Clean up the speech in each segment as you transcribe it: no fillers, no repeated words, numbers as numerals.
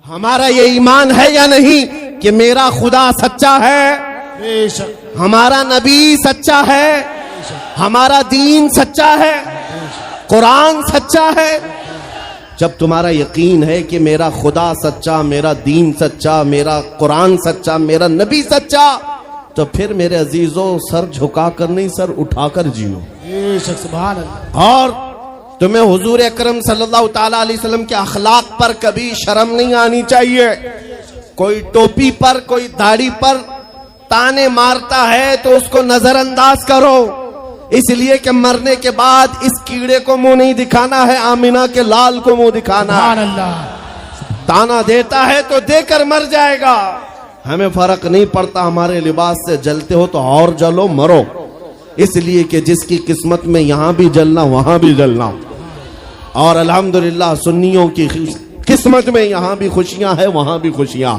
हमारा ये ईमान है या नहीं कि मेरा खुदा सच्चा है, हमारा नबी सच्चा है, हमारा दीन सच्चा है, कुरान सच्चा है। जब तुम्हारा यकीन है कि मेरा खुदा सच्चा, मेरा दीन सच्चा, मेरा कुरान सच्चा, मेरा नबी सच्चा, तो फिर मेरे अजीजों सर झुकाकर नहीं, सर उठाकर जियो। और तुम्हें हुजूर अकरम सल्लल्लाहु ताला अलैहि वसल्लम के अखलाक पर कभी शर्म नहीं आनी चाहिए। कोई टोपी पर, कोई दाढ़ी पर ताने मारता है तो उसको नजरअंदाज करो, इसलिए कि मरने के बाद इस कीड़े को मुंह नहीं दिखाना है, आमिना के लाल को मुंह दिखाना है। ताना देता है तो देकर मर जाएगा। हमें फर्क नहीं पड़ता, हमारे लिबास से जलते हो तो और जलो, मरो, इसलिए कि जिसकी किस्मत में यहां भी जलना वहां भी जलना। और अल्हम्दुलिल्लाह सुन्नियों की किस्मत में यहां भी खुशियां है, वहां भी खुशियां।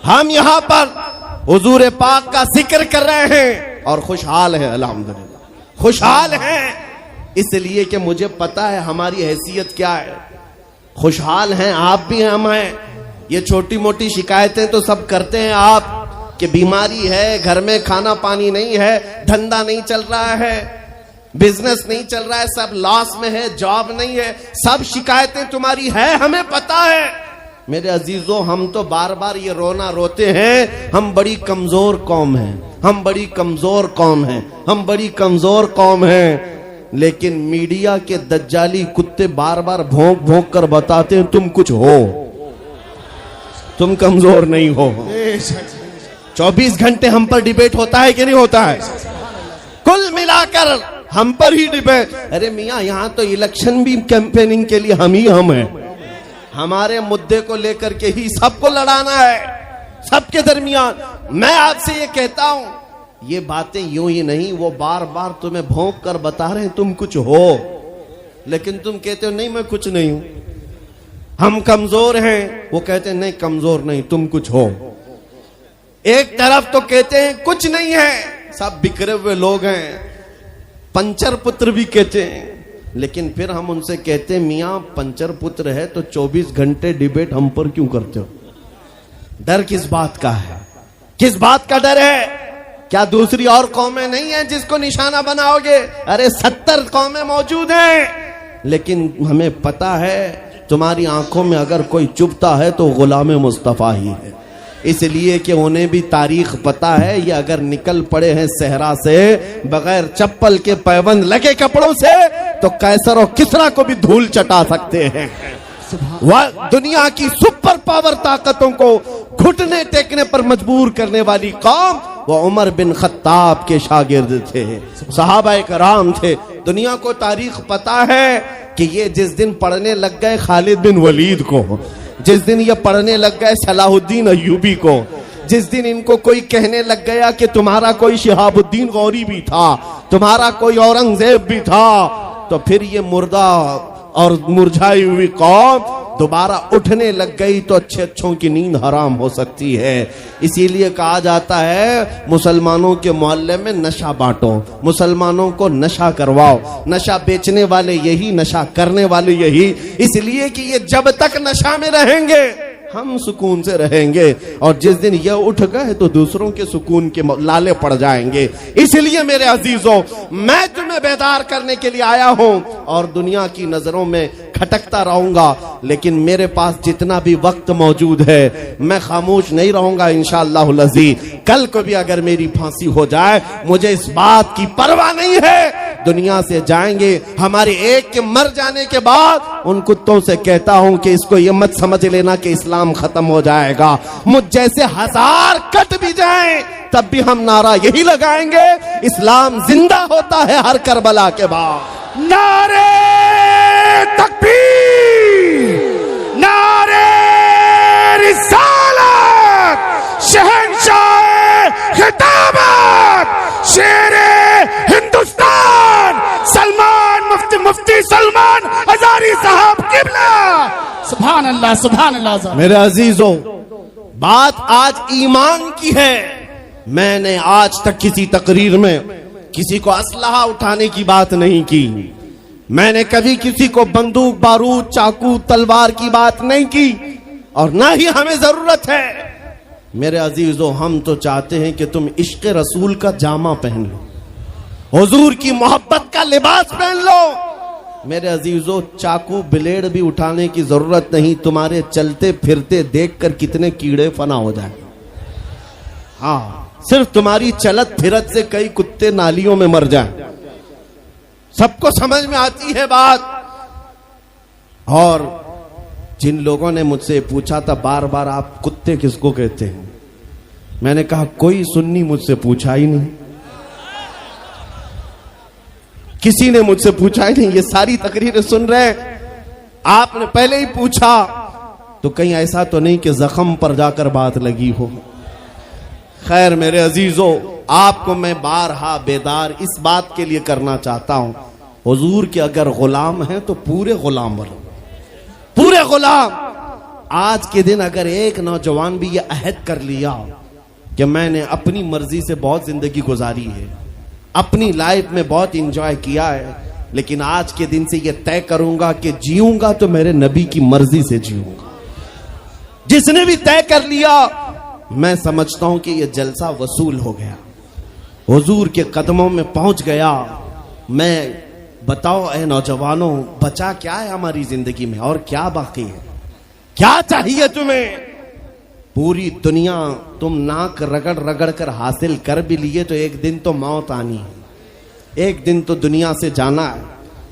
हम यहां पर हुजूर पाक का जिक्र कर रहे हैं और खुशहाल है, अल्हम्दुलिल्लाह खुशहाल हैं, इसलिए कि मुझे पता है हमारी हैसियत क्या है। खुशहाल हैं, आप भी हैं, हम हैं। ये छोटी मोटी शिकायतें तो सब करते हैं आप, कि बीमारी है, घर में खाना पानी नहीं है, धंधा नहीं चल रहा है, बिजनेस नहीं चल रहा है, सब लॉस में है, जॉब नहीं है, सब शिकायतें तुम्हारी है, हमें पता है। मेरे अजीजों, हम तो बार बार ये रोना रोते हैं, हम बड़ी कमजोर कौम हैं, हम बड़ी कमजोर कौम हैं, हम बड़ी कमजोर कौम हैं। लेकिन मीडिया के दज्जाली कुत्ते बार बार भौंक भौंक कर बताते हैं तुम कुछ हो, तुम कमजोर नहीं हो। 24 घंटे हम पर डिबेट होता है कि नहीं होता है? कुल मिलाकर हम पर ही डिबेट। अरे मियाँ, यहाँ तो इलेक्शन भी कैंपेनिंग के लिए हम हैं, हमारे मुद्दे को लेकर के ही सबको लड़ाना है, सबके दरमियान। मैं आपसे ये कहता हूं, ये बातें यूं ही नहीं, वो बार बार तुम्हें भौंक कर बता रहे हैं तुम कुछ हो, लेकिन तुम कहते हो नहीं मैं कुछ नहीं हूं, हम कमजोर हैं। वो कहते हैं नहीं कमजोर नहीं, तुम कुछ हो। एक तरफ तो कहते हैं कुछ नहीं है, सब बिखरे हुए लोग हैं, पंचर पुत्र भी कहते हैं, लेकिन फिर हम उनसे कहते हैं मियाँ पंचर पुत्र है तो 24 घंटे डिबेट हम पर क्यों करते हो? डर किस बात का है? किस बात का डर है? क्या दूसरी और कौमें नहीं हैं जिसको निशाना बनाओगे? अरे 70 कौमें मौजूद हैं, लेकिन हमें पता है तुम्हारी आंखों में अगर कोई चुभता है तो गुलाम मुस्तफा ही है, इसलिए कि उन्हें भी तारीख पता है। ये अगर निकल पड़े हैं सहरा से बगैर चप्पल के, पैबंद लगे कपड़ों से, तो कैसर और किसरा को भी धूल चटा सकते हैं। वह दुनिया की सुपर पावर ताकतों को घुटने टेकने पर मजबूर करने वाली कौम, वो उमर बिन खत्ताब के शागिर्द थे, सहाबाए कराम थे। दुनिया को तारीख पता है कि ये जिस दिन पढ़ने लग गए खालिद बिन वलीद को, जिस दिन ये पढ़ने लग गए सलाहुद्दीन अय्यूबी को, जिस दिन इनको कोई कहने लग गया कि तुम्हारा कोई शिहाबुद्दीन गौरी भी था, तुम्हारा कोई औरंगजेब भी था, तो फिर ये मुर्दा और मुरझाई हुई कौम दोबारा उठने लग गई तो अच्छे अच्छों की नींद हराम हो सकती है। इसीलिए कहा जाता है मुसलमानों के मोहल्ले में नशा बांटो, मुसलमानों को नशा करवाओ, नशा बेचने वाले यही, नशा करने वाले यही, इसलिए कि ये जब तक नशा में रहेंगे हम सुकून से रहेंगे, और जिस दिन ये उठ गए तो दूसरों के सुकून के लाले पड़ जाएंगे। इसलिए मेरे अजीजों, मैं तुम्हें बेदार करने के लिए आया हूं और दुनिया की नजरों में खटकता रहूंगा, लेकिन मेरे पास जितना भी वक्त मौजूद है मैं खामोश नहीं रहूंगा इंशाअल्लाहुल अज़ीज़। कल को भी अगर मेरी फांसी हो जाए मुझे इस बात की परवाह नहीं है, दुनिया से जाएंगे। हमारे एक के मर जाने के बाद उन कुत्तों से कहता हूं कि इसको ये मत समझ लेना कि इस्लाम खत्म हो जाएगा, मुझ जैसे 1000 कट भी जाएं तब भी हम नारा यही लगाएंगे, इस्लाम जिंदा होता है हर करबला के बाद। नारे तकबीर, नारे रिसालत, शहंशाह खिताबत, शेरे हिंदुस्तान सलमान मुफ्ती सलमान हजारी साहब किबला। सुभान अल्लाह, सुभान अल्लाह। मेरे अजीजों, बात आज ईमान की है। मैंने आज तक किसी तकरीर में किसी को असलहा उठाने की बात नहीं की, मैंने कभी किसी को बंदूक बारूद चाकू तलवार की बात नहीं की, और ना ही हमें जरूरत है। मेरे अजीजों, हम तो चाहते हैं कि तुम इश्क रसूल का जामा पहन लो, हुजूर की मोहब्बत का लिबास पहन लो। मेरे अजीजों, चाकू ब्लेड भी उठाने की जरूरत नहीं, तुम्हारे चलते फिरते देखकर कितने कीड़े फना हो जाए। हाँ, सिर्फ तुम्हारी चलत फिरत से कई कुत्ते नालियों में मर जाएं। सबको समझ में आती है बात। और जिन लोगों ने मुझसे पूछा था बार बार, आप कुत्ते किसको कहते हैं, मैंने कहा कोई सुन्नी मुझसे पूछा ही नहीं, किसी ने मुझसे पूछा ही नहीं। ये सारी तकरीरें सुन रहे हैं, आपने पहले ही पूछा तो कहीं ऐसा तो नहीं कि जख्म पर जाकर बात लगी हो। खैर मेरे अजीजों, आपको मैं बारहा बेदार इस बात के लिए करना चाहता हूं, हुजूर के अगर गुलाम हैं तो पूरे गुलाम बनो, पूरे गुलाम। आज के दिन अगर एक नौजवान भी ये अहद कर लिया कि मैंने अपनी मर्जी से बहुत जिंदगी गुजारी है, अपनी लाइफ में बहुत इंजॉय किया है, लेकिन आज के दिन से ये तय करूंगा कि जीऊंगा तो मेरे नबी की मर्जी से जीऊंगा, जिसने भी तय कर लिया, मैं समझता हूं कि यह जलसा वसूल हो गया, हुजूर के कदमों में पहुंच गया। मैं बताओ ए नौजवानों, बचा क्या है हमारी जिंदगी में और क्या बाकी है? क्या चाहिए तुम्हें? पूरी दुनिया तुम नाक रगड़ रगड़ कर हासिल कर भी लिए तो एक दिन तो मौत आनी है, एक दिन तो दुनिया से जाना है।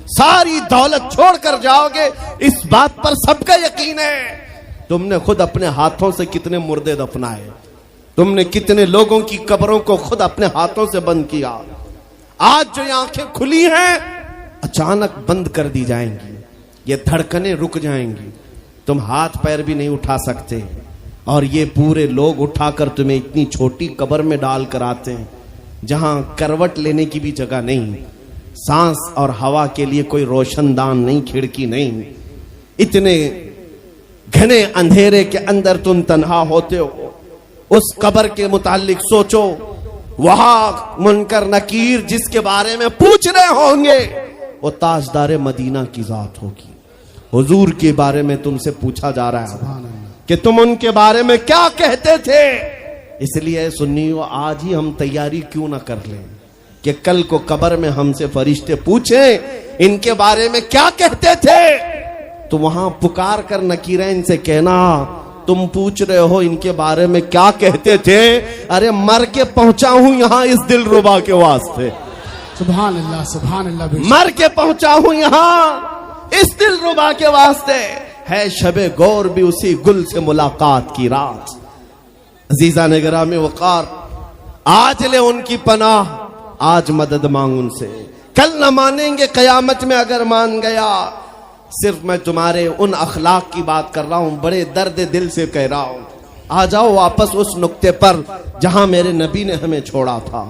सारी दौलत छोड़कर जाओगे, इस बात पर सबका यकीन है। तुमने खुद अपने हाथों से कितने मुर्दे दफनाए, तुमने कितने लोगों की कब्रों को खुद अपने हाथों से बंद किया। आज जो ये आंखें खुली हैं, अचानक बंद कर दी जाएंगी, ये धड़कनें रुक जाएंगी, तुम हाथ पैर भी नहीं उठा सकते, और ये पूरे लोग उठाकर तुम्हें इतनी छोटी कब्र में डाल कर आते हैं जहां करवट लेने की भी जगह नहीं, सांस और हवा के लिए कोई रोशनदान नहीं, खिड़की नहीं। इतने घने अंधेरे के अंदर तुम तन्हा होते हो। उस कब्र के मुतालिक सोचो, वहां मुनकर नकीर जिसके बारे में पूछ रहे होंगे वो ताजदार मदीना की जात होगी। हुजूर के बारे में तुमसे पूछा जा रहा है कि तुम उनके बारे में क्या कहते थे। इसलिए सुन्नियों, आज ही हम तैयारी क्यों ना कर लें कि कल को कब्र में हमसे फरिश्ते पूछें इनके बारे में क्या कहते थे, तो वहां पुकार कर नकीरैन से कहना, तुम पूछ रहे हो इनके बारे में क्या कहते थे, अरे मर के पहुंचा हूं यहां इस दिलरुबा के वास्ते। सुभान अल्लाह, सुभान अल्लाह। मर के पहुंचा हूं यहां इस दिलरुबा के वास्ते। है शबे गौर भी उसी गुल से मुलाकात की रात। अजीजा ने गिरामी वकार, आज ले उनकी पनाह, आज मदद मांग उनसे, कल न मानेंगे कयामत में अगर मान गया। सिर्फ मैं तुम्हारे उन अखलाक की बात कर रहा हूं, बड़े दर्द दिल से कह रहा हूं। आ जाओ वापस उस नुक्ते पर जहां मेरे नबी ने हमें छोड़ा था,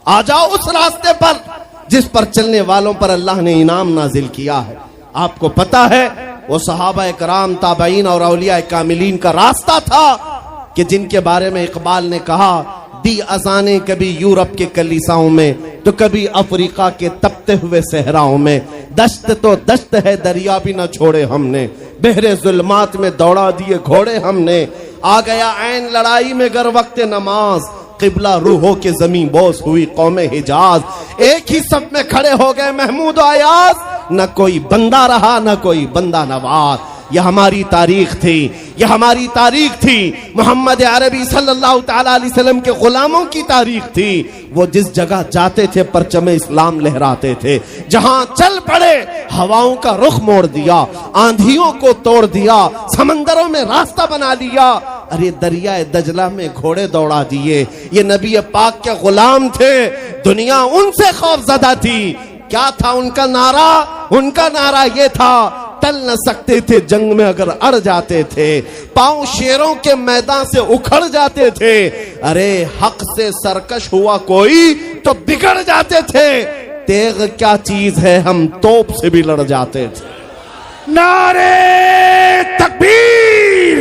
आ जाओ उस रास्ते पर जिस पर चलने वालों पर अल्लाह ने इनाम नाजिल किया है। आपको पता है वो सहाबा कराम, ताबईन और औलिया कामिलीन का रास्ता था कि जिनके बारे में इकबाल ने कहा, दी अजाने कभी यूरोप के कलीसाओं में तो कभी अफ्रीका के तपते हुए सहराओं में। दश्त तो दश्त है दरिया भी न छोड़े हमने, बहरे जुल्मात में दौड़ा दिए घोड़े हमने। आ गया ऐन लड़ाई में गर वक्त नमाज, किबला रूहों के जमीन बोस हुई कौमे हिजाज। एक ही सब में खड़े हो गए महमूद अयाज, न कोई बंदा रहा न कोई बंदा नवाज। यह हमारी तारीख थी, यह हमारी तारीख थी। मोहम्मद अरबी सल्लल्लाहु तआला अलैहि वसल्लम के गुलामों की तारीख थी। वो जिस जगह जाते थे परचमे इस्लाम लहराते थे, जहां चल पड़े हवाओं का रुख मोड़ दिया, आंधियों को तोड़ दिया, समंदरों में रास्ता बना लिया। अरे दरिया दजला में घोड़े दौड़ा दिए। ये नबी पाक के गुलाम थे, दुनिया उनसे खौफजदा थी। क्या था उनका नारा? उनका नारा ये था, टल न सकते थे जंग में अगर अड़ जाते थे, पांव शेरों के मैदान से उखड़ जाते थे। अरे हक से सरकश हुआ कोई तो बिगड़ जाते थे। तेग क्या चीज है, हम तोप से भी लड़ जाते थे। नारे तकबीर,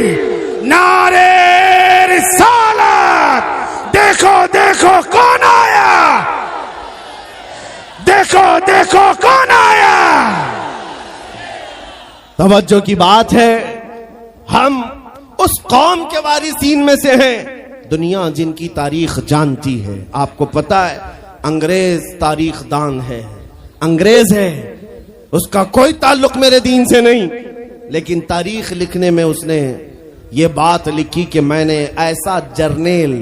नारे रिसालत। देखो देखो कौन आया, देखो देखो कौन आया। तवज्जो की बात है, हम उस कौम के वारिसीन में से हैं दुनिया जिनकी तारीख जानती है। आपको पता है अंग्रेज तारीख दान है, अंग्रेज है, उसका कोई ताल्लुक मेरे दीन से नहीं, लेकिन तारीख लिखने में उसने ये बात लिखी कि मैंने ऐसा जर्नेल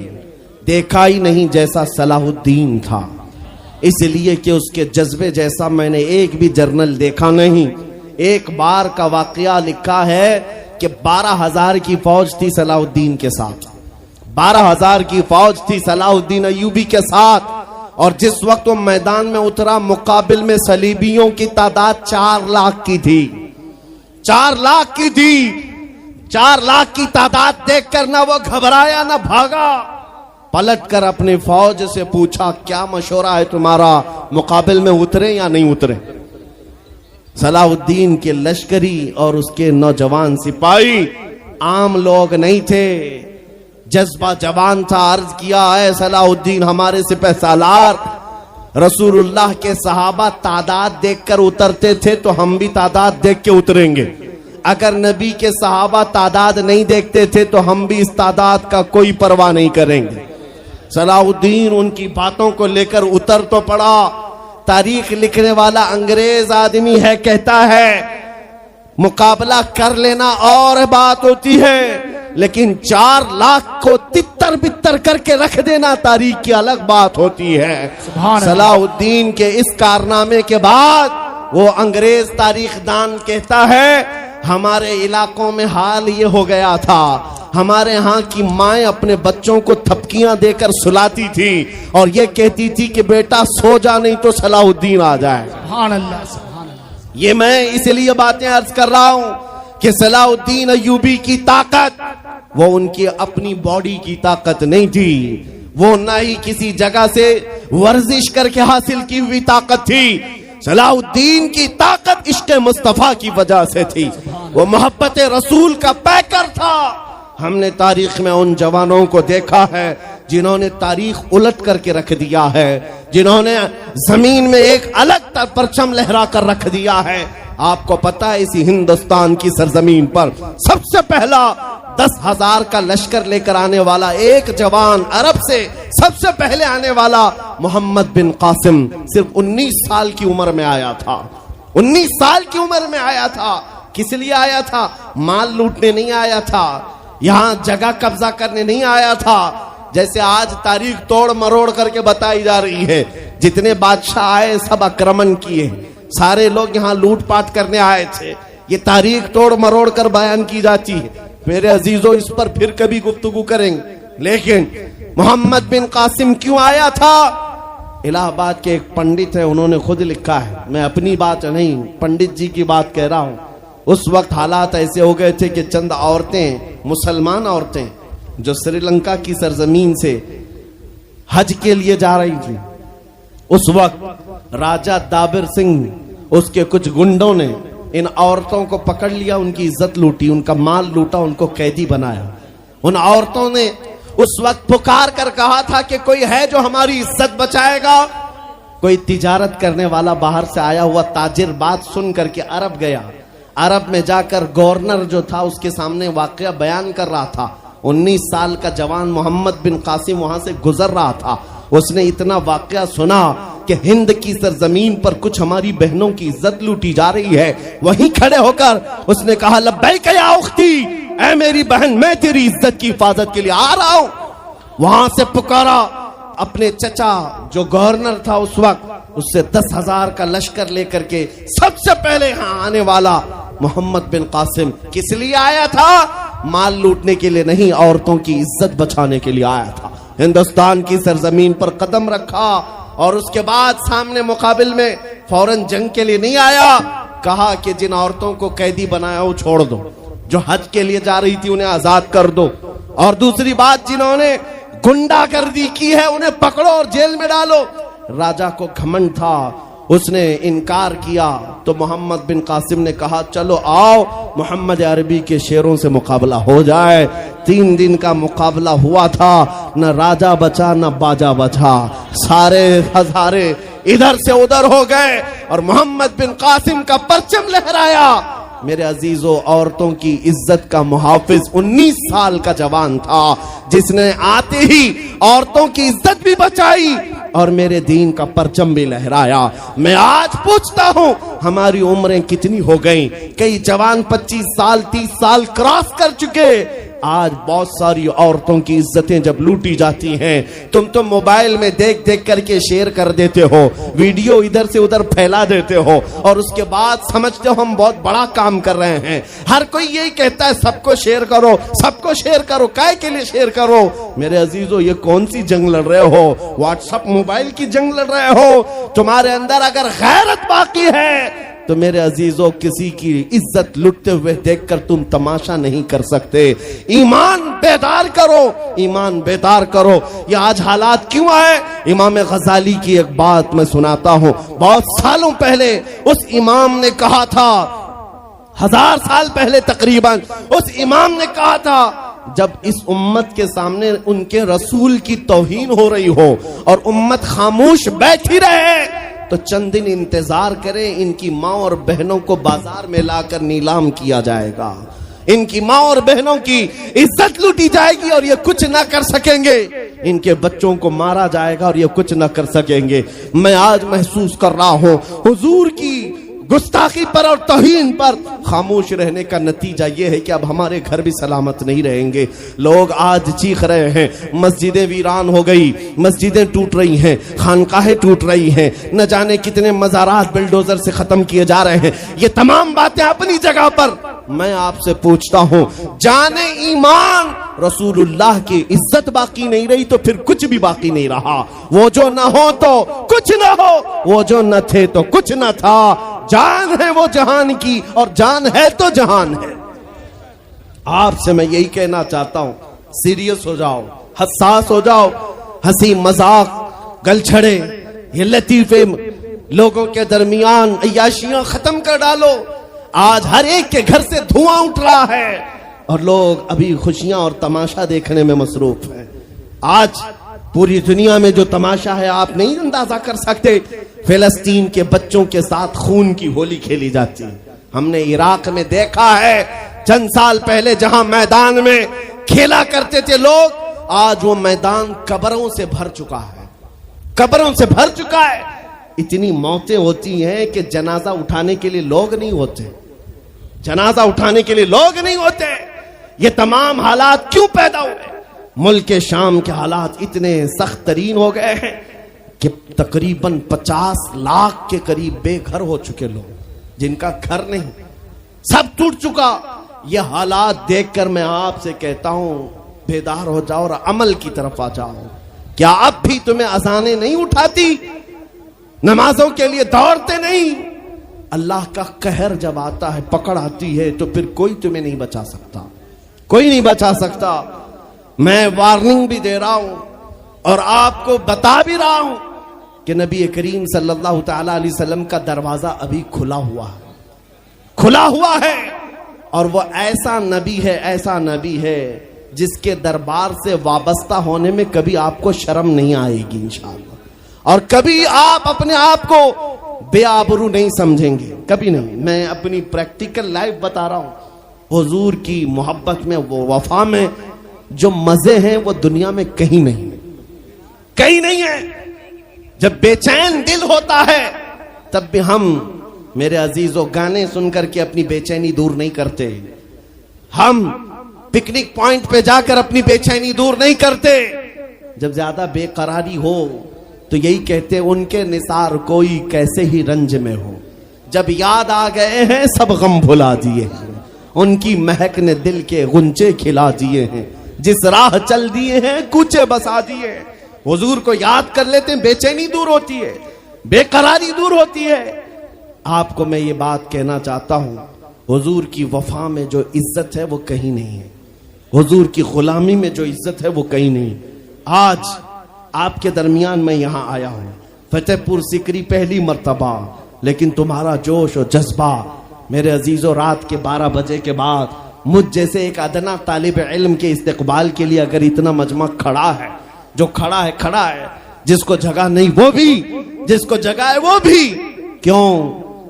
देखा ही नहीं जैसा सलाहुद्दीन था, इसलिए कि उसके जज्बे जैसा मैंने एक भी जर्नल देखा नहीं। एक बार का वाकया लिखा है कि 12,000 की फौज थी सलाहुद्दीन के साथ, 12,000 की फौज थी सलाहुद्दीन अय्यूबी के साथ, और जिस वक्त वो मैदान में उतरा मुकाबिल में सलीबियों की तादाद 4 लाख की थी, 4 लाख की थी। 4 लाख की तादाद देखकर ना वो घबराया ना भागा, पलटकर अपनी फौज से पूछा क्या मशवरा है तुम्हारा, मुकाबिल में उतरे या नहीं उतरे। सलाहुद्दीन के लश्करी और उसके नौजवान सिपाही आम लोग नहीं थे, जज्बा जवान था। अर्ज किया है सलाहुद्दीन हमारे सिपह सालार, रसूलुल्लाह के सहाबा तादाद देखकर उतरते थे तो हम भी तादाद देख के उतरेंगे, अगर नबी के सहाबा तादाद नहीं देखते थे तो हम भी इस तादाद का कोई परवाह नहीं करेंगे। सलाहुद्दीन उनकी बातों को लेकर उतर तो पड़ा। तारीख लिखने वाला अंग्रेज आदमी है, कहता है मुकाबला कर लेना और बात होती है, लेकिन 4 लाख को तितर बितर करके रख देना तारीख की अलग बात होती है। सलाहुद्दीन के इस कारनामे के बाद वो अंग्रेज तारीख दान कहता है हमारे इलाकों में हाल ये हो गया था, हमारे यहाँ की माएं अपने बच्चों को थपकियां देकर सुलाती थी और ये कहती थी कि बेटा सो जा नहीं तो सलाहुद्दीन आ जाए। सुभान अल्लाह, सुभान अल्लाह। ये मैं इसलिए बातें अर्ज कर रहा हूं कि सलाहुद्दीन अय्यूबी की ताकत वो उनकी अपनी बॉडी की ताकत नहीं थी, वो ना ही किसी जगह से वर्जिश करके हासिल की हुई ताकत थी। सलाहुद्दीन की ताकत इश्क मुस्तफा की वजह से थी, वो मोहब्बत रसूल का पैकर था। हमने तारीख में उन जवानों को देखा है जिन्होंने तारीख उलट करके रख दिया है, जिन्होंने जमीन में एक अलग परचम लहरा कर रख दिया है। आपको पता है इसी हिंदुस्तान की सरजमीन पर सबसे पहला 10,000 का लश्कर लेकर आने वाला एक जवान, अरब से सबसे पहले आने वाला मोहम्मद बिन कासिम सिर्फ 19 साल की उम्र में आया था। 19 साल की उम्र में आया था। किस लिए आया था? माल लूटने नहीं आया था, यहाँ जगह कब्जा करने नहीं आया था। जैसे आज तारीख तोड़ मरोड़ करके बताई जा रही है, जितने बादशाह आए सब आक्रमण किए, सारे लोग यहाँ लूटपाट करने आए थे, ये तारीख तोड़ मरोड़ कर बयान की जाती है। मेरे अजीजों इस पर फिर कभी गुफ्तगू करेंगे, लेकिन मोहम्मद बिन कासिम क्यों आया था? इलाहाबाद के एक पंडित है, उन्होंने खुद लिखा है, मैं अपनी बात नहीं पंडित जी की बात कह रहा हूं। उस वक्त हालात ऐसे हो गए थे कि चंद औरतें, मुसलमान औरतें जो श्रीलंका की सरजमीन से हज के लिए जा रही थी, उस वक्त राजा दाबिर सिंह उसके कुछ गुंडों ने इन औरतों को पकड़ लिया, उनकी इज्जत लूटी, उनका माल लूटा, उनको कैदी बनाया। उन औरतों ने उस वक्त पुकार कर कहा था कि कोई है जो हमारी इज्जत बचाएगा। कोई तिजारत करने वाला बाहर से आया हुआ ताजिर बात सुन करके अरब गया। अरब में जाकर गवर्नर जो था उसके सामने वाकया बयान कर रहा था। 19 साल का जवान मोहम्मद बिन कासिम वहां से गुजर रहा था। उसने इतना वाकया सुना कि हिंद की सरजमीन पर कुछ हमारी बहनों की इज्जत लूटी जा रही है। वहीं खड़े होकर उसने कहा लब्बैक या उख्ती, ऐ मेरी बहन मैं तेरी इज्जत की हिफाजत के लिए आ रहा हूं। वहां से पुकारा अपने चचा जो गवर्नर था उस वक्त, उससे 10,000 का लश्कर लेकर के सबसे पहले यहां आने वाला मोहम्मद बिन कासिम किस लिए आया था? माल लूटने के लिए नहीं, औरतों की इज्जत बचाने के लिए आया था। हिंदुस्तान की सरजमीन पर कदम रखा और उसके बाद सामने मुकाबिल में फौरन जंग के लिए नहीं आया। कहा कि जिन औरतों को कैदी बनाया वो छोड़ दो, जो हज के लिए जा रही थी उन्हें आजाद कर दो, और दूसरी बात जिन्होंने गुंडागर्दी की है उन्हें पकड़ो और जेल में डालो। राजा को घमंड था, उसने इनकार किया तो मोहम्मद बिन कासिम ने कहा चलो आओ मोहम्मद अरबी के शेरों से मुकाबला हो जाए। 3 दिन का मुकाबला हुआ था, न राजा बचा न बाजा बचा, सारे हजारे इधर से उधर हो गए और मोहम्मद बिन कासिम का परचम लहराया मेरे अजीजों, औरतों की इज्जत का मुहाफिज 19 साल का जवान था, जिसने आते ही औरतों की इज्जत भी बचाई और मेरे दीन का परचम भी लहराया। मैं आज पूछता हूं, हमारी उम्रें कितनी हो गई? कई जवान 25 साल 30 साल क्रॉस कर चुके। आज बहुत सारी औरतों की इज्जतें जब लूटी जाती हैं, तुम तो मोबाइल में देख देख करके शेयर कर देते हो, वीडियो इधर से उधर फैला देते हो और उसके बाद समझते हो हम बहुत बड़ा काम कर रहे हैं। हर कोई यही कहता है सबको शेयर करो, सबको शेयर करो। काय के लिए शेयर करो? मेरे अजीजों, ये कौन सी जंग लड़ रहे हो? व्हाट्सएप मोबाइल की जंग लड़ रहे हो? तुम्हारे अंदर अगर गैरत बाकी है तो मेरे अजीजों, किसी की इज्जत लुटते हुए देखकर तुम तमाशा नहीं कर सकते। ईमान बेदार करो, ईमान बेदार करो। ये आज हालात क्यों आए? इमाम गजाली की एक बात मैं सुनाता हूं। बहुत सालों पहले उस इमाम ने कहा था, 1000 साल पहले तकरीबन, उस इमाम ने कहा था, जब इस उम्मत के सामने उनके रसूल की तौहीन हो रही हो और उम्मत खामोश बैठी रहे, तो चंद दिन इंतजार करें, इनकी माँ और बहनों को बाजार में लाकर नीलाम किया जाएगा, इनकी माँ और बहनों की इज्जत लूटी जाएगी और ये कुछ ना कर सकेंगे, इनके बच्चों को मारा जाएगा और ये कुछ ना कर सकेंगे। मैं आज महसूस कर रहा हूं, हुजूर की गुस्ताखी पर और तौहीन पर खामोश रहने का नतीजा यह है कि अब हमारे घर भी सलामत नहीं रहेंगे। लोग आज चीख रहे हैं, मस्जिदें वीरान हो गई, मस्जिदें टूट रही हैं, खानकाहें टूट रही हैं, न जाने कितने मज़ारात बिल्डोजर से खत्म किए जा रहे हैं। ये तमाम बातें अपनी जगह पर। मैं आपसे पूछता हूं, जाने ईमान रसूलुल्लाह की इज्जत बाकी नहीं रही तो फिर कुछ भी बाकी नहीं रहा। वो जो न हो तो कुछ न हो, वो जो न थे तो कुछ न था। जान है वो जहान की और जान है तो जहान है। आपसे मैं यही कहना चाहता हूं, सीरियस हो जाओ, हसास हो जाओ। हंसी मजाक, गलछड़े, ये लतीफे लोगों के दरमियान अय्याशियां खत्म कर डालो। आज हर एक के घर से धुआं उठ रहा है और लोग अभी खुशियां और तमाशा देखने में मसरूफ हैं। आज पूरी दुनिया में जो तमाशा है आप नहीं अंदाजा कर सकते। फिलिस्तीन के बच्चों के साथ खून की होली खेली जाती है। हमने इराक में देखा है, चंद साल पहले जहां मैदान में खेला करते थे लोग, आज वो मैदान कब्रों से भर चुका है, कब्रों से भर चुका है। इतनी मौतें होती हैं कि जनाजा उठाने के लिए लोग नहीं होते, जनाजा उठाने के लिए लोग नहीं होते। ये तमाम हालात क्यों पैदा हुए? मुल्क शाम के हालात इतने सख्त तरीन हो गए हैं कि तकरीबन 50 लाख के करीब बेघर हो चुके लोग, जिनका घर नहीं, सब टूट चुका। यह हालात देखकर मैं आपसे कहता हूं, बेदार हो जाओ और अमल की तरफ आ जाओ। क्या अब भी तुम्हें अजानें नहीं उठाती? नमाजों के लिए दौड़ते नहीं? अल्लाह का कहर जब आता है, पकड़ आती है, तो फिर कोई तुम्हें नहीं बचा सकता, कोई नहीं बचा सकता। मैं वार्निंग भी दे रहा हूं और आपको बता भी रहा हूं कि नबी करीम सल्लल्लाहु तआला अलैहि वसल्लम का दरवाजा अभी खुला हुआ है, खुला हुआ है। और वो ऐसा नबी है, ऐसा नबी है जिसके दरबार से वाबस्ता होने में कभी आपको शर्म नहीं आएगी इंशाअल्लाह, और कभी आप अपने आप को बेआबरू नहीं समझेंगे, कभी नहीं। मैं अपनी प्रैक्टिकल लाइफ बता रहा हूं। हुजूर की मोहब्बत में, वो वफा में जो मजे हैं वो दुनिया में कहीं नहीं, कहीं नहीं है। जब बेचैन दिल होता है तब भी हम, मेरे अजीजों, गाने सुनकर के अपनी बेचैनी दूर नहीं करते। हम पिकनिक पॉइंट पे जाकर अपनी बेचैनी दूर नहीं करते। जब ज्यादा बेकरारी हो तो यही कहते, उनके निसार कोई कैसे ही रंज में हो, जब याद आ गए हैं सब गम भुला दिए हैं, उनकी महक ने दिल के गुंचे खिला दिए हैं, जिस राह चल दिए हैं कूचे बसा दिए। हुजूर को याद कर लेते हैं, बेचैनी दूर होती है, बेकरारी दूर होती है। आपको मैं ये बात कहना चाहता हूं, हुजूर की वफा में जो इज्जत है वो कहीं नहीं है, हुजूर की गुलामी में जो इज्जत है वो कहीं नहीं। आज आपके दरमियान मैं यहां आया हूं, फतेहपुर सिकरी पहली मर्तबा, लेकिन तुम्हारा जोश और जज्बा, मेरे अजीजों, रात के 12 बजे के बाद मुझ जैसे एक अदना तालिब इल्म के इस्तेकबाल के लिए अगर इतना मजमा खड़ा है, जो खड़ा है खड़ा है, जिसको जगह नहीं वो भी, जिसको जगह है वो भी, क्यों?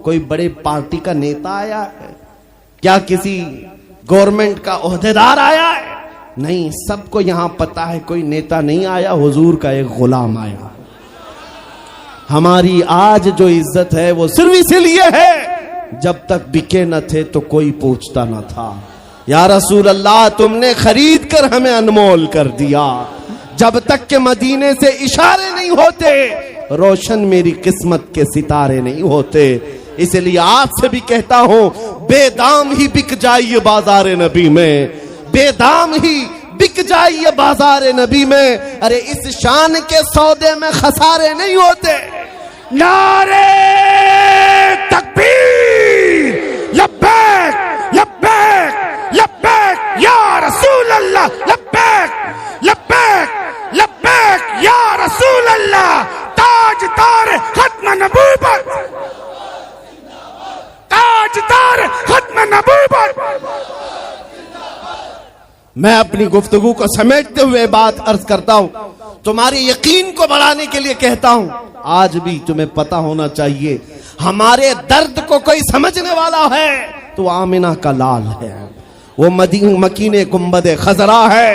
कोई बड़े पार्टी का नेता आया है, क्या किसी गवर्नमेंट का ओहदेदार आया है? नहीं, सबको यहां पता है कोई नेता नहीं आया, हुजूर का एक गुलाम आया। हमारी आज जो इज्जत है वो सिर्फ इसीलिए है, जब तक बिके न थे तो कोई पूछता न था। या रसूल अल्लाह, तुमने खरीद कर हमें अनमोल कर दिया। जब तक के मदीने से इशारे नहीं होते, रोशन मेरी किस्मत के सितारे नहीं होते। इसलिए आपसे भी कहता हूं, बेदाम ही बिक जाइए बाजार नबी में, बेदाम ही बिक जाइए बाजार नबी में। अरे इस शान के सौदे में खसारे नहीं होते। नारे तकबीर, लब्बैक लब्बैक लब्बैक या रसूल अल्लाह, लब्बैक लब्बैक लब्बैक या रसूल अल्लाह। ताजदार खत्म नबूवत, ताजदार खत्म नबूवत। मैं अपनी गुफ्तगू को समेटते हुए बात अर्ज करता हूं, तुम्हारे यकीन को बढ़ाने के लिए कहता हूं, आज भी तुम्हें पता होना चाहिए, हमारे दर्द को कोई समझने वाला है तो आमिना का लाल है, वो मकीने गुंबदे खजरा है,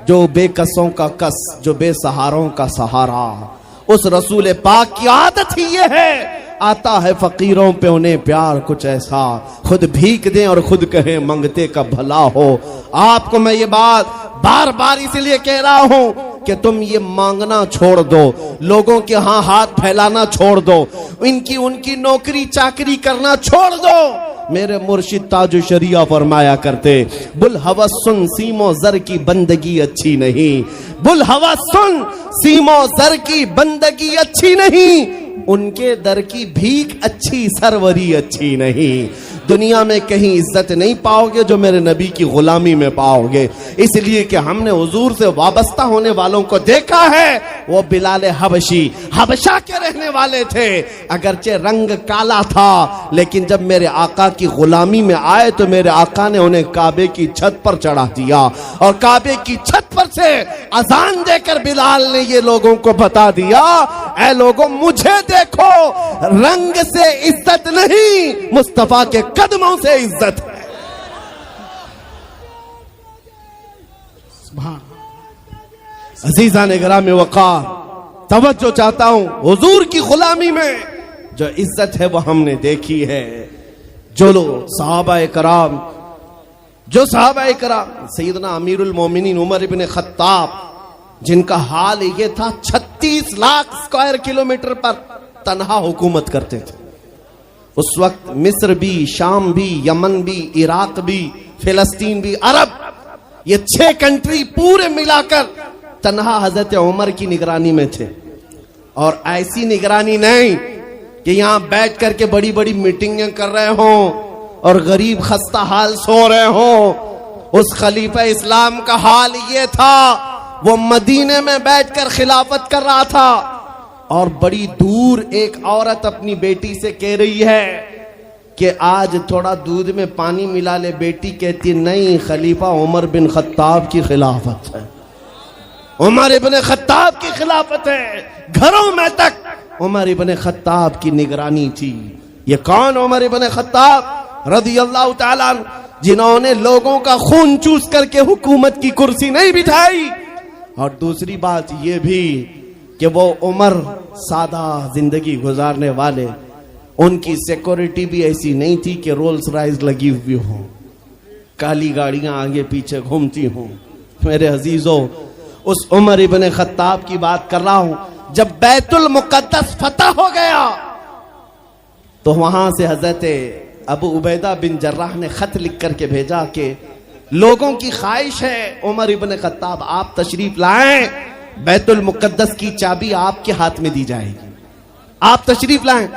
जो बेकसों का कस, जो बेसहारों का सहारा। उस रसूल पाक की आदत ही ये है, आता है फकीरों पे उन्हें प्यार कुछ ऐसा, खुद भीख दें और खुद कहें मंगते का भला हो। आपको मैं ये बात बार बार इसलिए कह रहा हूं कि तुम ये मांगना छोड़ दो, लोगों के यहाँ हाथ फैलाना छोड़ दो, उनकी नौकरी चाकरी करना छोड़ दो। मेरे मुर्शिद ताजु शरिया फरमाया करते, बुल हवस सुन सीमो जर की बंदगी अच्छी नहीं, बुल हवस सुन सीमो जर की बंदगी अच्छी नहीं, उनके दर की भीख अच्छी, सरवरी अच्छी नहीं। दुनिया में कहीं इज्जत नहीं पाओगे जो मेरे नबी की गुलामी में पाओगे। इसलिए कि हमने हुजूर से वाबस्ता होने वालों को देखा है, वो बिलाल हबशी हबशा के रहने वाले थे, अगरचे रंग काला था, लेकिन जब मेरे आका की गुलामी में आए तो मेरे आका ने उन्हें काबे की छत पर चढ़ा दिया, और काबे की छत पर से अजान देकर बिलाल ने ये लोगों को बता दिया, ऐ लोगों मुझे देखो, रंग से इज्जत नहीं, मुस्तफा के कदमों से इज्जत है। अजीजा ने ग्राम वक़ार, तवज्जो चाहता हूं, हुजूर की गुलामी में जो इज्जत है वो हमने देखी है। जो लोग सहाबाए कराम, जो सहाबाए कराम, सैयदना अमीरुल मोमिनीन उमर इब्न खत्ताब, जिनका हाल ये था 36 लाख स्क्वायर किलोमीटर पर तन्हा हुकूमत करते थे। उस वक्त मिस्र भी, शाम भी, यमन भी, इराक भी, फिलिस्तीन भी, अरब, ये 6 कंट्री पूरे मिलाकर तन्हा हजरत उमर की निगरानी में थे। और ऐसी निगरानी नहीं कि यहां बैठ करके बड़ी बड़ी मीटिंगें कर रहे हो और गरीब खस्ता हाल सो रहे हो। उस खलीफा इस्लाम का हाल ये था, वो मदीने में बैठकर खिलाफत कर रहा था, और बड़ी दूर एक औरत अपनी बेटी से कह रही है कि आज थोड़ा दूध में पानी मिला ले। बेटी कहती नहीं, खलीफा उमर बिन खत्ताब की खिलाफत है, उमर इब्न खत्ताब की खिलाफत है। घरों में तक उमर इब्न खत्ताब की निगरानी थी। ये कौन? उमर इब्न खत्ताब रदियल्लाहु ताला, जिन्होंने लोगों का खून चूस करके हुकूमत की कुर्सी नहीं बिठाई। और दूसरी बात यह भी कि वो उमर सादा जिंदगी गुजारने वाले, उनकी सिक्योरिटी भी ऐसी नहीं थी कि रोल्स रॉयस लगी हुई हो, काली गाड़ियां आगे पीछे घूमती हों। मेरे अजीजों, उस उमर इब्न खत्ताब की बात कर रहा हूं। जब बैतुल मुकद्दस फतह हो गया तो वहां से हजरत अबू उबैदा बिन जर्राह ने खत लिख करके भेजा कि लोगों की ख्वाहिश है उमर इब्न खत्ताब आप तशरीफ लाएं, बैतुल मुकद्दस की चाबी आपके हाथ में दी जाएगी, आप तशरीफ लाएं।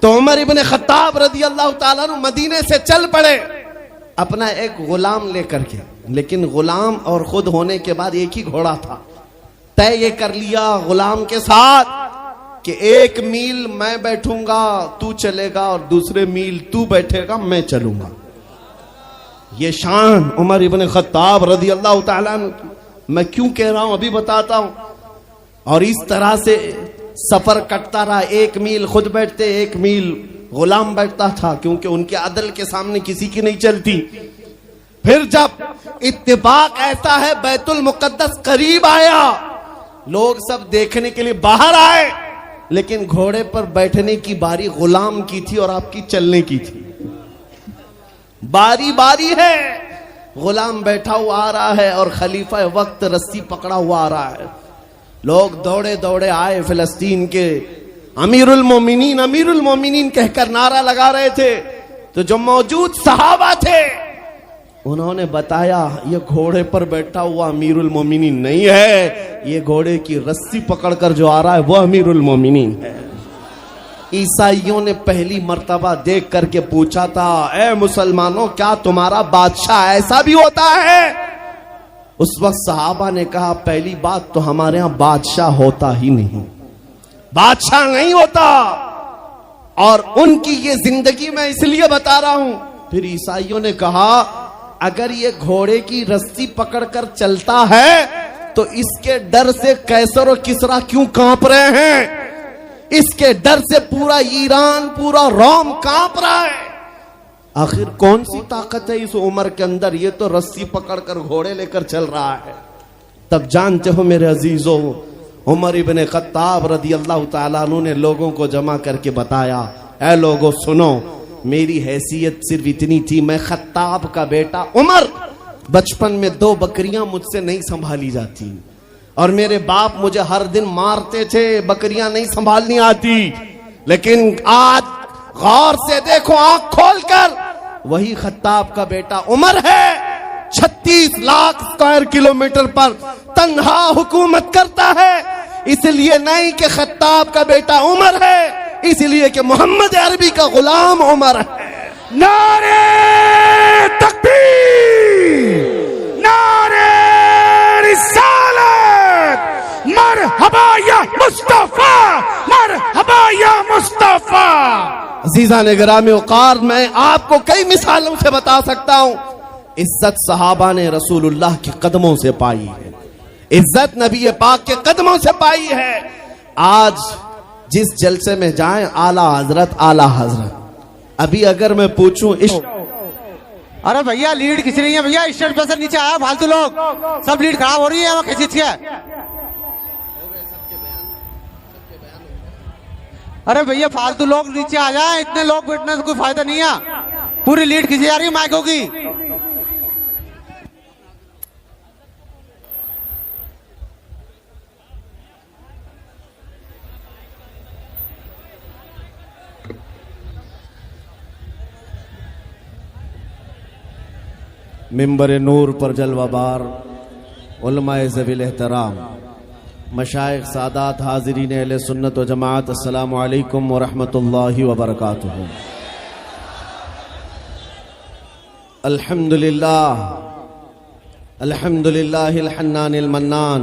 तो उमर इब्न खत्ताब रदियल्लाहु ताला अन्हु मदीने से चल पड़े अपना एक गुलाम लेकर के। लेकिन गुलाम और खुद होने के बाद एक ही घोड़ा था। तय ये कर लिया गुलाम के साथ कि 1 मील मैं बैठूंगा तू चलेगा, और दूसरे मील तू बैठेगा मैं चलूंगा। ये शान उमर इब्न खत्ताब रदियल्लाहु ताला अन्हु की। मैं क्यों कह रहा हूं अभी बताता हूं। और इस तरह से सफर कटता रहा। 1 मील खुद बैठते, 1 मील गुलाम बैठता था, क्योंकि उनके अदल के सामने किसी की नहीं चलती। फिर जब इत्तेफाक ऐसा है बैतुल मुकद्दस करीब आया, लोग सब देखने के लिए बाहर आए, लेकिन घोड़े पर बैठने की बारी गुलाम की थी और आपकी चलने की थी। बारी बारी है, गुलाम बैठा हुआ आ रहा है और खलीफा वक्त रस्सी पकड़ा हुआ आ रहा है। लोग दौड़े दौड़े आए, फिलिस्तीन के अमीरुल मोमिनीन कहकर नारा लगा रहे थे। तो जो मौजूद सहाबा थे उन्होंने बताया, ये घोड़े पर बैठा हुआ अमीरुल मोमिनीन नहीं है, ये घोड़े की रस्सी पकड़कर जो आ रहा है वो अमीरुल मोमिनीन है। ईसाइयों ने पहली मर्तबा देख करके पूछा था, ए मुसलमानों, क्या तुम्हारा बादशाह ऐसा भी होता है? उस वक्त सहाबा ने कहा, पहली बात तो हमारे यहां बादशाह होता ही नहीं, बादशाह नहीं होता। और उनकी ये जिंदगी मैं इसलिए बता रहा हूं। फिर ईसाइयों ने कहा, अगर ये घोड़े की रस्सी पकड़कर चलता है तो इसके डर से कैसर और किसरा क्यों कांप रहे हैं? इसके डर से पूरा ईरान, पूरा रोम कांप रहा है। आखिर कौन सी ताकत है इस उम्र के अंदर? ये तो रस्सी पकड़कर घोड़े लेकर चल रहा है। तब जानते हो मेरे अजीजों, उमर इब्ने खत्ताब रदी अल्लाह ताला अन्हु ने लोगों को जमा करके बताया, ऐ लोगों सुनो, मेरी हैसियत सिर्फ इतनी थी, मैं खत्ताब का बेटा उमर, बचपन में 2 बकरियां मुझसे नहीं संभाली जाती और मेरे बाप मुझे हर दिन मारते थे, बकरियां नहीं संभालनी आती। लेकिन आज गौर से देखो, आंख खोलकर, वही खत्ताब का बेटा उमर है, 36 लाख स्क्वायर किलोमीटर पर तन्हा हुकूमत करता है। इसलिए नहीं कि खत्ताब का बेटा उमर है, इसलिए कि मोहम्मद अरबी का गुलाम उमर है। नारे तकबीर, नारे रिसालत, मरहबा या मुस्तफा, मरहबा या मुस्तफा। अजीज़ान गिरामी औकार, मैं आपको कई मिसालों से बता सकता हूं। इज्जत सहाबा ने रसूलुल्लाह के कदमों से पाई है, इज्जत नबी पाक के कदमों से पाई है। आज जिस जलसे में जाएं, आला हजरत। अभी अगर मैं पूछूं अरे भैया लीड खींच रही है भैया, स्टेज पे से नीचे आया, फालतू लोग सब लीड खराब हो रही है, वो खींच के। अरे भैया फालतू लोग नीचे आ जाए, इतने लोग बैठने से कोई फायदा नहीं है, पूरी लीड खींची जा रही है माइकों की। मिंबर नूर पर जलवाबार उलमाए ज़वील एहतराम, मशाइख, सादात, हाज़रीन अहले सुन्नत व जमात, अस्सलामु अलैकुम व रहमतुल्लाहि व बरकातुहू। अल्हम्दुलिल्लाह, अल्हम्दुलिल्लाहिल हन्नानिल मन्नान,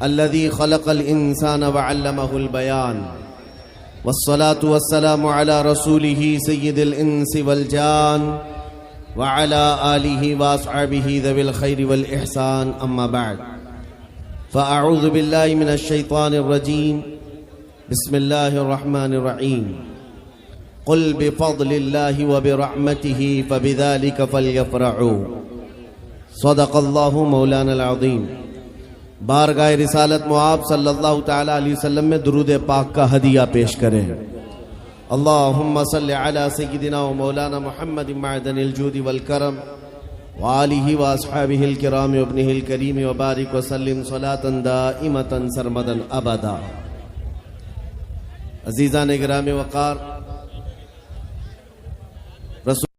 अल्लज़ी खलक़ल इंसान व अल्लमहुल बयान, वस्सलातु वस्सलामु अला रसूलिही सय्यिदिल इंसी वल जान व अला आलिही व अस्हाबिही ज़विल खैरि वल इहसान, अम्मा बाद। फ़अऊज़ु बिल्लाहि मिनश शैतानिर रजीम, बिस्मिल्लाहिर रहमानिर रहीम। क़ुल बिफ़ज़लिल्लाहि व बिरहमतिही फ़बिज़ालिका फ़ल्यफ़रहू, सदक़ल्लाहु मौलानल अज़ीम। बारगाह रिसालत मुआब सल्लल्लाहु तआला अलैहि वसल्लम में दुरूद पाक का हदिया पेश करें। अल्लाहुम्मा सल्लि अला सय्यिदिना व मौलाना मुहम्मद मअदनिल जूदि वल करम व आलिहि व अस्हाबिहिल किराम व इब्निहिल करीम व बारिक व सल्लिम सलातन दाइमतन सरमदन अबदा। अज़ीज़ान गिरामी वक़ार,